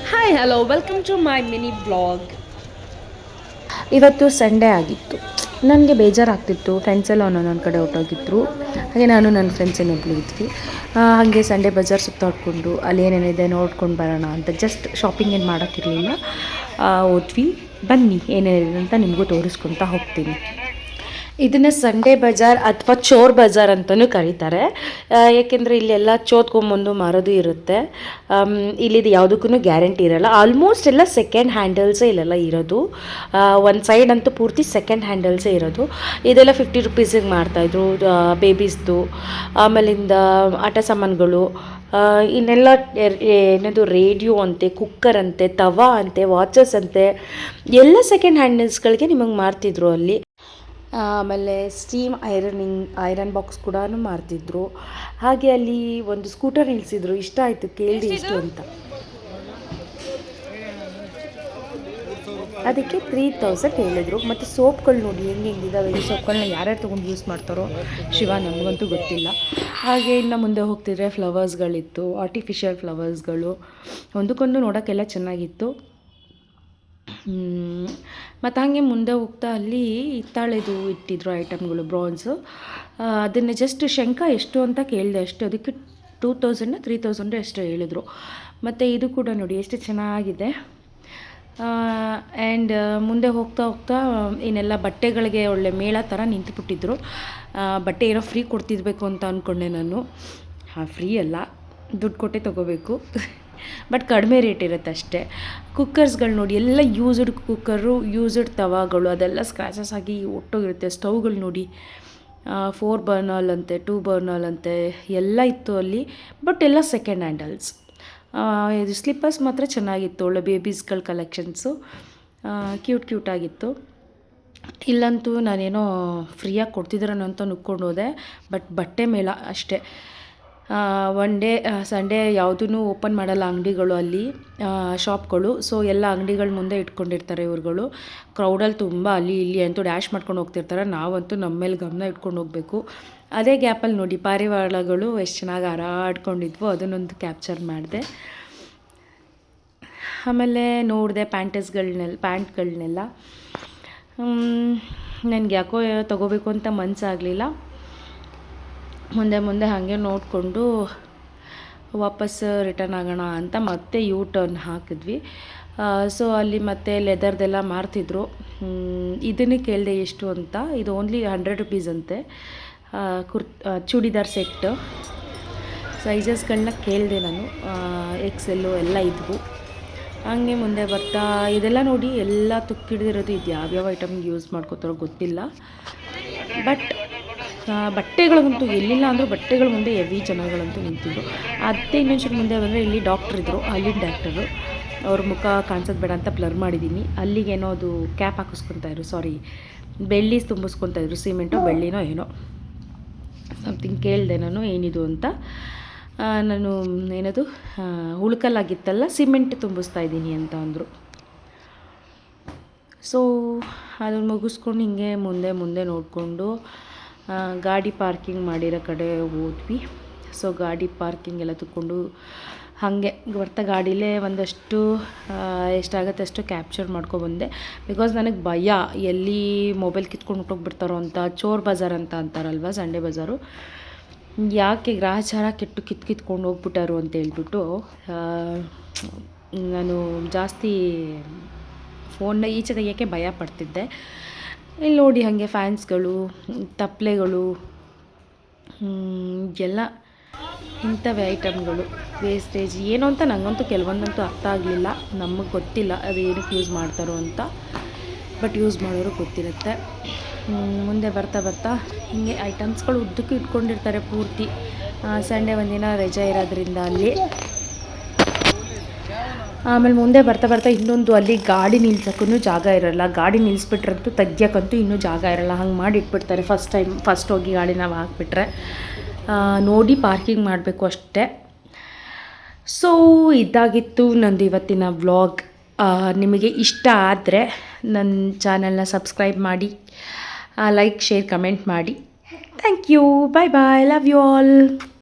Hi hello welcome to my mini blog. ಇವತ್ತು Sunday ಆಗಿತ್ತು. ನನಗೆ ಬೇಜಾರಾಗ್ತಿತ್ತು. ಫ್ರೆಂಡ್ಸ್ ಎಲ್ಲ ಒಂದೊಂದು ಕಡೆ ಹೊರಟೋಗಿದ್ರು. ಹಾಗೆ ನಾನು ನನ್ನ ಫ್ರೆಂಡ್ಸ್ ಇನ್ನೊಬ್ಳು ಇದ್ವಿ. ಹಾಗೆ ಸಂಡೇ ಬಜಾರ್ ಸುತ್ತಾಡ್ಕೊಂಡು ಅಲ್ಲಿ ಏನೇನಿದೆ ನೋಡ್ಕೊಂಡು ಬರೋಣ ಅಂತ ಜಸ್ಟ್ ಶಾಪಿಂಗ್ ಏನು ಮಾಡೋಕ್ಕಿರಲಿಲ್ಲ. ಹೋದ್ವಿ. ಬನ್ನಿ ಏನೇನಿದೆ ಅಂತ ನಿಮಗೂ ತೋರಿಸ್ಕೊತಾ ಹೋಗ್ತೀನಿ. ಇದನ್ನು ಸಂಡೇ ಬಜಾರ್ ಅಥವಾ ಚೋರ್ ಬಜಾರ್ ಅಂತಲೂ ಕರೀತಾರೆ. ಏಕೆಂದರೆ ಇಲ್ಲೆಲ್ಲ ಚೋತ್ಕೊಂಬಂದು ಮಾರೋದು ಇರುತ್ತೆ. ಇಲ್ಲಿದು ಯಾವುದಕ್ಕೂ ಗ್ಯಾರಂಟಿ ಇರೋಲ್ಲ. ಆಲ್ಮೋಸ್ಟ್ ಎಲ್ಲ ಸೆಕೆಂಡ್ ಹ್ಯಾಂಡಲ್ಸೇ ಇಲ್ಲೆಲ್ಲ ಇರೋದು. ಒಂದು ಸೈಡ್ ಅಂತೂ ಪೂರ್ತಿ ಸೆಕೆಂಡ್ ಹ್ಯಾಂಡಲ್ಸೇ ಇರೋದು. ಇದೆಲ್ಲ 50 ರುಪೀಸಿಗೆ ಮಾರ್ತಾಯಿದ್ರು. ಬೇಬೀಸ್ದು, ಆಮೇಲಿಂದ ಆಟ ಸಾಮಾನುಗಳು, ಇನ್ನೆಲ್ಲ ಏನದು ರೇಡಿಯೋ ಅಂತೆ, ಕುಕ್ಕರ್ ಅಂತೆ, ತವಾ ಅಂತೆ, ವಾಚಸ್ ಅಂತೆ ಎಲ್ಲ ಸೆಕೆಂಡ್ ಹ್ಯಾಂಡಲ್ಸ್ಗಳಿಗೆ ನಿಮಗೆ ಮಾರ್ತಿದ್ರು ಅಲ್ಲಿ. ಆಮೇಲೆ ಸ್ಟೀಮ್ ಐರನ್ ಬಾಕ್ಸ್ ಕೂಡ ಮಾರ್ತಿದ್ರು. ಹಾಗೆ ಅಲ್ಲಿ ಒಂದು ಸ್ಕೂಟರ್ ನಿಲ್ಲಿಸಿದ್ರು. ಇಷ್ಟ ಆಯಿತು, ಕೇಳಿದೆ ಎಷ್ಟು ಅಂತ. ಅದಕ್ಕೆ 3000 ಹೇಳಿದರು. ಮತ್ತು ಸೋಪ್ಗಳು ನೋಡಿ ಹೆಂಗಿದ್ದಾವೆ. ಈ ಸೋಪ್ಗಳನ್ನ ಯಾರ್ಯಾರು ತೊಗೊಂಡು ಯೂಸ್ ಮಾಡ್ತಾರೋ ಶಿವ, ನಮಗಂತೂ ಗೊತ್ತಿಲ್ಲ. ಹಾಗೆ ಇನ್ನು ಮುಂದೆ ಹೋಗ್ತಿದ್ರೆ ಫ್ಲವರ್ಸ್ಗಳಿತ್ತು, ಆರ್ಟಿಫಿಷಿಯಲ್ ಫ್ಲವರ್ಸ್ಗಳು. ಒಂದಕ್ಕೊಂದು ನೋಡೋಕ್ಕೆಲ್ಲ ಚೆನ್ನಾಗಿತ್ತು. ಮತ್ತು ಹಾಗೆ ಮುಂದೆ ಹೋಗ್ತಾ ಅಲ್ಲಿ ಹಿತ್ತಾಳೆದು ಇಟ್ಟಿದ್ರು ಐಟಮ್ಗಳು, ಬ್ರಾನ್ಸು. ಅದನ್ನು ಜಸ್ಟ್ ಶಂಖ ಎಷ್ಟು ಅಂತ ಕೇಳಿದೆ ಅಷ್ಟೇ. ಅದಕ್ಕೆ 2000 3000 ಎಷ್ಟು ಹೇಳಿದರು. ಮತ್ತು ಇದು ಕೂಡ ನೋಡಿ ಎಷ್ಟು ಚೆನ್ನಾಗಿದೆ. ಆ್ಯಂಡ್ ಮುಂದೆ ಹೋಗ್ತಾ ಹೋಗ್ತಾ ಏನೆಲ್ಲ ಬಟ್ಟೆಗಳಿಗೆ ಒಳ್ಳೆ ಮೇಳ ಥರ ನಿಂತುಬಿಟ್ಟಿದ್ರು. ಬಟ್ಟೆ ಏನೋ ಫ್ರೀ ಕೊಡ್ತಿರ್ಬೇಕು ಅಂತ ಅಂದ್ಕೊಂಡೆ ನಾನು. ಫ್ರೀ ಅಲ್ಲ, ದುಡ್ಡು ಕೊಟ್ಟೆ ತೊಗೋಬೇಕು. ಬಟ್ ಕಡಿಮೆ ರೇಟ್ ಇರುತ್ತೆ ಅಷ್ಟೇ. ಕುಕ್ಕರ್ಸ್ಗಳು ನೋಡಿ, ಎಲ್ಲ ಯೂಸ್ಡ್ ಕುಕ್ಕರು, ಯೂಸ್ಡ್ ತವಾಗಳು, ಅದೆಲ್ಲ ಸ್ಕ್ರ್ಯಾಚಸ್ ಆಗಿ ಒಟ್ಟೋಗಿರುತ್ತೆ. ಸ್ಟವ್ಗಳು ನೋಡಿ, 4 ಬರ್ನಲ್ ಅಂತೆ, 2 ಬರ್ನಲ್ ಅಂತೆ ಎಲ್ಲ ಇತ್ತು ಅಲ್ಲಿ. ಬಟ್ ಎಲ್ಲ ಸೆಕೆಂಡ್ ಹ್ಯಾಂಡಲ್ಸ್. ಇದು ಸ್ಲಿಪ್ಪರ್ಸ್ ಮಾತ್ರ ಚೆನ್ನಾಗಿತ್ತು. ಒಳ್ಳೆ ಬೇಬೀಸ್ಗಳ ಕಲೆಕ್ಷನ್ಸು ಕ್ಯೂಟಾಗಿತ್ತು. ಇಲ್ಲಂತೂ ನಾನೇನೋ ಫ್ರೀಯಾಗಿ ಕೊಡ್ತಿದ್ರೇನೋ ಅಂತ ನುಕ್ಕೊಂಡು ಹೋದೆ. ಬಟ್ ಬಟ್ಟೆ ಮೇಳ ಅಷ್ಟೇ. ಸಂಡೇ ಯಾವುದೂ ಓಪನ್ ಮಾಡಲ್ಲ ಅಂಗಡಿಗಳು ಅಲ್ಲಿ, ಶಾಪ್ಗಳು. ಸೊ ಎಲ್ಲ ಅಂಗಡಿಗಳ ಮುಂದೆ ಇಟ್ಕೊಂಡಿರ್ತಾರೆ ಇವ್ರುಗಳು. ಕ್ರೌಡಲ್ಲಿ ತುಂಬ ಅಲ್ಲಿ ಇಲ್ಲಿ ಅಂತೂ ಡ್ಯಾಶ್ ಮಾಡ್ಕೊಂಡು ಹೋಗ್ತಿರ್ತಾರೆ. ನಾವಂತೂ ನಮ್ಮ ಮೇಲೆ ಗಮನ ಇಟ್ಕೊಂಡು ಹೋಗಬೇಕು. ಅದೇ ಗ್ಯಾಪಲ್ಲಿ ನೋಡಿ ಪಾರಿವಾಳಗಳು ಎಷ್ಟು ಚೆನ್ನಾಗಿ ಹಾರಾಡ್ಕೊಂಡಿದ್ವು, ಅದನ್ನೊಂದು ಕ್ಯಾಪ್ಚರ್ ಮಾಡಿದೆ. ಆಮೇಲೆ ನೋಡಿದೆ ಪ್ಯಾಂಟ್ಗಳನ್ನೆಲ್ಲ. ನನಗೆ ಯಾಕೋ ತೊಗೋಬೇಕು ಅಂತ ಮನಸ್ಸಾಗಲಿಲ್ಲ. ಮುಂದೆ ಹಾಗೆ ನೋಡಿಕೊಂಡು ವಾಪಸ್ ರಿಟರ್ನ್ ಆಗೋಣ ಅಂತ ಮತ್ತೆ ಯೂ ಟರ್ನ್ ಹಾಕಿದ್ವಿ. ಸೊ ಅಲ್ಲಿ ಮತ್ತೆ ಲೆದರ್ದೆಲ್ಲ ಮಾರ್ತಿದ್ರು. ಇದನ್ನೇ ಕೇಳಿದೆ ಎಷ್ಟು ಅಂತ. ಇದು ಓನ್ಲಿ 100 ರುಪೀಸ್ ಅಂತೆ. ಚೂಡಿದಾರ್ ಸೆಟ್ಟು ಸೈಜಸ್ಗಳನ್ನ ಕೇಳಿದೆ ನಾನು. XL ಎಲ್ಲ ಇದ್ವು. ಹಂಗೆ ಮುಂದೆ ಬರ್ತಾ ಇದೆಲ್ಲ ನೋಡಿ, ಎಲ್ಲ ತುಕ್ಕಿಡ್ದಿರೋದು. ಇದು ಯಾವ್ಯಾವ ಐಟಮ್ಗೆ ಯೂಸ್ ಮಾಡ್ಕೋತಾರೋ ಗೊತ್ತಿಲ್ಲ. ಬಟ್ ಬಟ್ಟೆಗಳಿಗಂತೂ ಎಲ್ಲಿಲ್ಲ ಅಂದರೂ ಬಟ್ಟೆಗಳ ಮುಂದೆ ಹೆವಿ ಜನಗಳಂತೂ ನಿಂತಿದ್ರು. ಅದೇ ಇನ್ನೊಂಚೂರು ಮುಂದೆ ಬಂದರೆ ಇಲ್ಲಿ ಡಾಕ್ಟ್ರ್ ಇದ್ದರು. ಅಲ್ಲಿನ ಡಾಕ್ಟರು. ಅವ್ರ ಮುಖ ಕಾಣಿಸೋದು ಬೇಡ ಅಂತ ಬ್ಲರ್ ಮಾಡಿದ್ದೀನಿ. ಅಲ್ಲಿಗೇನೋ ಅದು ಕ್ಯಾಪ್ ಹಾಕಿಸ್ಕೊತಾಯಿದ್ರು, ಸಾರಿ ಬೆಳ್ಳಿ ತುಂಬಿಸ್ಕೊತಾಯಿದ್ರು, ಸಿಮೆಂಟೋ ಬೆಳ್ಳಿನೋ ಏನೋ ಸಮಥಿಂಗ್. ಕೇಳಿದೆ ನಾನು ಏನಿದು ಅಂತ. ನಾನು ಏನದು ಉಳ್ಕಲ್ಲಾಗಿತ್ತಲ್ಲ, ಸಿಮೆಂಟ್ ತುಂಬಿಸ್ತಾ ಇದ್ದೀನಿ ಅಂತ ಅಂದರು. ಸೊ ಅದನ್ನು ಮುಗಿಸ್ಕೊಂಡು ಹಿಂಗೆ ಮುಂದೆ ನೋಡಿಕೊಂಡು ಗಾಡಿ ಪಾರ್ಕಿಂಗ್ ಮಾಡಿರೋ ಕಡೆ ಹೋದ್ವಿ. ಸೊ ಗಾಡಿ ಪಾರ್ಕಿಂಗ್ ಎಲ್ಲ ತಗೊಂಡು ಹಾಗೆ ಬರ್ತಾ ಗಾಡಿಲೇ ಒಂದಷ್ಟು ಎಷ್ಟಾಗುತ್ತೆ ಅಷ್ಟು ಕ್ಯಾಪ್ಚರ್ ಮಾಡ್ಕೊಬಂದೆ. ಬಿಕಾಸ್ ನನಗೆ ಭಯ, ಎಲ್ಲಿ ಮೊಬೈಲ್ ಕಿತ್ಕೊಂಡು ಹೊಟ್ಟೋಗ್ಬಿಡ್ತಾರೋ ಅಂತ. ಚೋರ್ ಬಜಾರ್ ಅಂತ ಅಂತಾರಲ್ವ ಸಂಡೇ ಬಜಾರು, ಯಾಕೆ ಗ್ರಹಚಾರ ಕೆಟ್ಟು ಕಿತ್ಕೊಂಡು ಹೋಗ್ಬಿಟ್ಟಾರು ಅಂತ ಹೇಳ್ಬಿಟ್ಟು ನಾನು ಜಾಸ್ತಿ ಫೋನ್ನ ಈಚೆ ತೆಗಿಯೋಕ್ಕೆ ಭಯ ಪಡ್ತಿದ್ದೆ. ಇಲ್ಲಿ ನೋಡಿ ಹಾಗೆ ಫ್ಯಾನ್ಸ್ಗಳು, ತಪ್ಪಲೆಗಳು, ಎಲ್ಲ ಇಂಥವೇ ಐಟಮ್ಗಳು. ವೇಸ್ಟೇಜ್ ಏನು ಅಂತ ನನಗಂತೂ ಕೆಲವೊಂದಂತೂ ಅರ್ಥ ಆಗಲಿಲ್ಲ. ನಮಗೆ ಗೊತ್ತಿಲ್ಲ ಅದು ಏನಕ್ಕೆ ಯೂಸ್ ಮಾಡ್ತಾರೋ ಅಂತ. ಬಟ್ ಯೂಸ್ ಮಾಡೋರು ಗೊತ್ತಿರುತ್ತೆ. ಮುಂದೆ ಬರ್ತಾ ಹೀಗೆ ಐಟಮ್ಸ್ಗಳು ಉದ್ದಕ್ಕೂ ಇಟ್ಕೊಂಡಿರ್ತಾರೆ ಪೂರ್ತಿ. ಸಂಡೇ ಒಂದಿನ ರಜೆ ಇರೋದ್ರಿಂದ ಅಲ್ಲಿ. ಆಮೇಲೆ ಮುಂದೆ ಬರ್ತಾ ಇನ್ನೊಂದು ಅಲ್ಲಿ ಗಾಡಿ ನಿಲ್ಸೋಕ್ಕೂ ಜಾಗ ಇರೋಲ್ಲ. ಗಾಡಿ ನಿಲ್ಲಿಸ್ಬಿಟ್ರಂತೂ ತೆಗ್ಯೋಕ್ಕಂತೂ ಇನ್ನೂ ಜಾಗ ಇರೋಲ್ಲ. ಹಂಗೆ ಮಾಡಿ ಇಟ್ಬಿಡ್ತಾರೆ. ಫಸ್ಟ್ ಹೋಗಿ ಗಾಡಿ ನಾವು ಹಾಕ್ಬಿಟ್ರೆ ನೋಡಿ ಪಾರ್ಕಿಂಗ್ ಮಾಡಬೇಕು ಅಷ್ಟೇ. ಸೊ ಇದಾಗಿತ್ತು ನಂದು ಇವತ್ತಿನ ವ್ಲಾಗ್. ನಿಮಗೆ ಇಷ್ಟ ಆದರೆ ನನ್ನ ಚಾನಲ್ನ ಸಬ್ಸ್ಕ್ರೈಬ್ ಮಾಡಿ, ಲೈಕ್, ಶೇರ್, ಕಮೆಂಟ್ ಮಾಡಿ. Thank you. Bye, love you all.